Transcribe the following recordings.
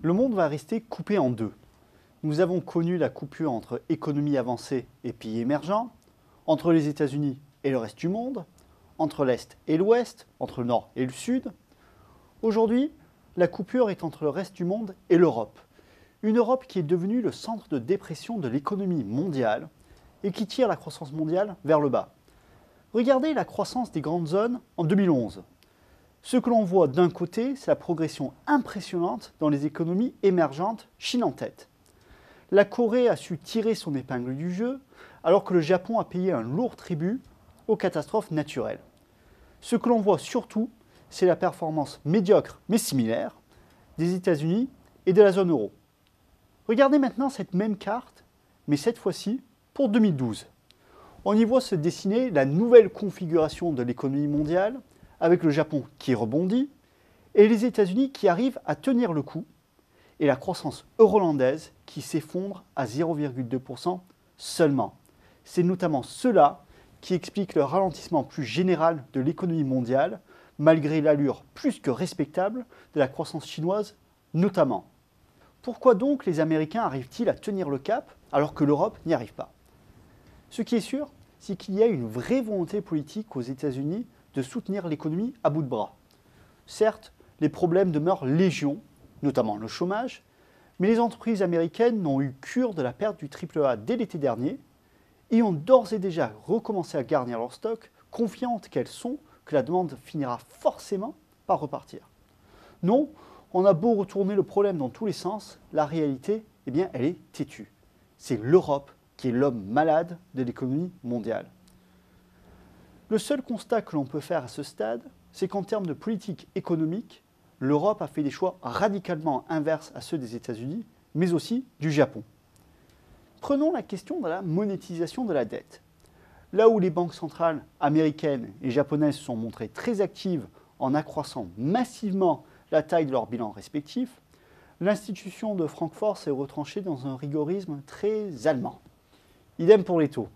Le monde va rester coupé en deux. Nous avons connu la coupure entre économies avancées et pays émergents, entre les États-Unis et le reste du monde, entre l'Est et l'Ouest, entre le Nord et le Sud. Aujourd'hui, la coupure est entre le reste du monde et l'Europe. Une Europe qui est devenue le centre de dépression de l'économie mondiale et qui tire la croissance mondiale vers le bas. Regardez la croissance des grandes zones en 2011. Ce que l'on voit d'un côté, c'est la progression impressionnante dans les économies émergentes, Chine en tête. La Corée a su tirer son épingle du jeu, alors que le Japon a payé un lourd tribut aux catastrophes naturelles. Ce que l'on voit surtout, c'est la performance médiocre mais similaire des États-Unis et de la zone euro. Regardez maintenant cette même carte, mais cette fois-ci pour 2012. On y voit se dessiner la nouvelle configuration de l'économie mondiale, avec le Japon qui rebondit et les États-Unis qui arrivent à tenir le coup, et la croissance euro-hollandaise qui s'effondre à 0,2% seulement. C'est notamment cela qui explique le ralentissement plus général de l'économie mondiale, malgré l'allure plus que respectable de la croissance chinoise notamment. Pourquoi donc les Américains arrivent-ils à tenir le cap alors que l'Europe n'y arrive pas? Ce qui est sûr, c'est qu'il y a une vraie volonté politique aux États-Unis de soutenir l'économie à bout de bras. Certes, les problèmes demeurent légion, notamment le chômage, mais les entreprises américaines n'ont eu cure de la perte du AAA dès l'été dernier et ont d'ores et déjà recommencé à garnir leur stock, confiantes qu'elles sont que la demande finira forcément par repartir. Non, on a beau retourner le problème dans tous les sens, la réalité, eh bien, elle est têtue. C'est l'Europe qui est l'homme malade de l'économie mondiale. Le seul constat que l'on peut faire à ce stade, c'est qu'en termes de politique économique, l'Europe a fait des choix radicalement inverses à ceux des États-Unis, mais aussi du Japon. Prenons la question de la monétisation de la dette. Là où les banques centrales américaines et japonaises se sont montrées très actives en accroissant massivement la taille de leurs bilans respectifs, l'institution de Francfort s'est retranchée dans un rigorisme très allemand. Idem pour les taux.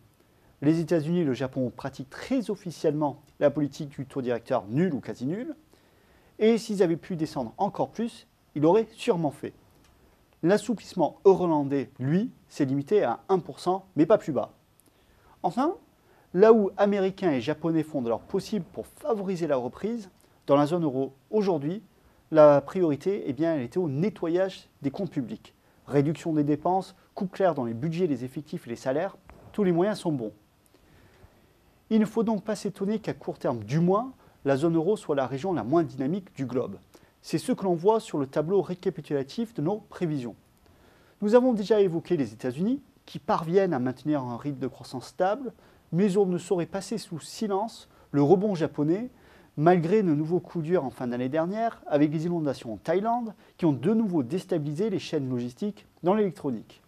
Les États-Unis et le Japon pratiquent très officiellement la politique du taux directeur nul ou quasi nul, et s'ils avaient pu descendre encore plus, ils l'auraient sûrement fait. L'assouplissement euro-hollandais, lui, s'est limité à 1%, mais pas plus bas. Enfin, là où Américains et Japonais font de leur possible pour favoriser la reprise, dans la zone euro aujourd'hui, la priorité, eh bien, elle était au nettoyage des comptes publics. Réduction des dépenses, coupe claire dans les budgets, les effectifs et les salaires, tous les moyens sont bons. Il ne faut donc pas s'étonner qu'à court terme, du moins, la zone euro soit la région la moins dynamique du globe. C'est ce que l'on voit sur le tableau récapitulatif de nos prévisions. Nous avons déjà évoqué les États-Unis, qui parviennent à maintenir un rythme de croissance stable, mais on ne saurait passer sous silence le rebond japonais, malgré de nouveaux coups durs en fin d'année dernière, avec les inondations en Thaïlande, qui ont de nouveau déstabilisé les chaînes logistiques dans l'électronique.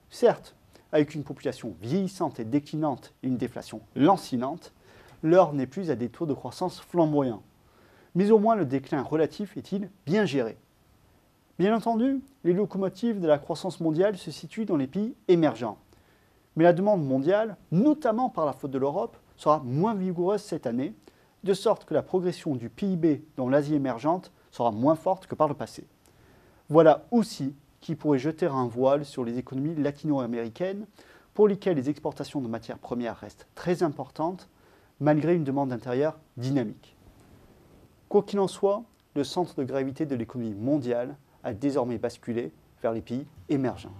Certes, avec une population vieillissante et déclinante et une déflation lancinante, l'heure n'est plus à des taux de croissance flamboyants. Mais au moins le déclin relatif est-il bien géré. Bien entendu, les locomotives de la croissance mondiale se situent dans les pays émergents. Mais la demande mondiale, notamment par la faute de l'Europe, sera moins vigoureuse cette année, de sorte que la progression du PIB dans l'Asie émergente sera moins forte que par le passé. Voilà aussi qui pourrait jeter un voile sur les économies latino-américaines, pour lesquelles les exportations de matières premières restent très importantes, malgré une demande intérieure dynamique. Quoi qu'il en soit, le centre de gravité de l'économie mondiale a désormais basculé vers les pays émergents.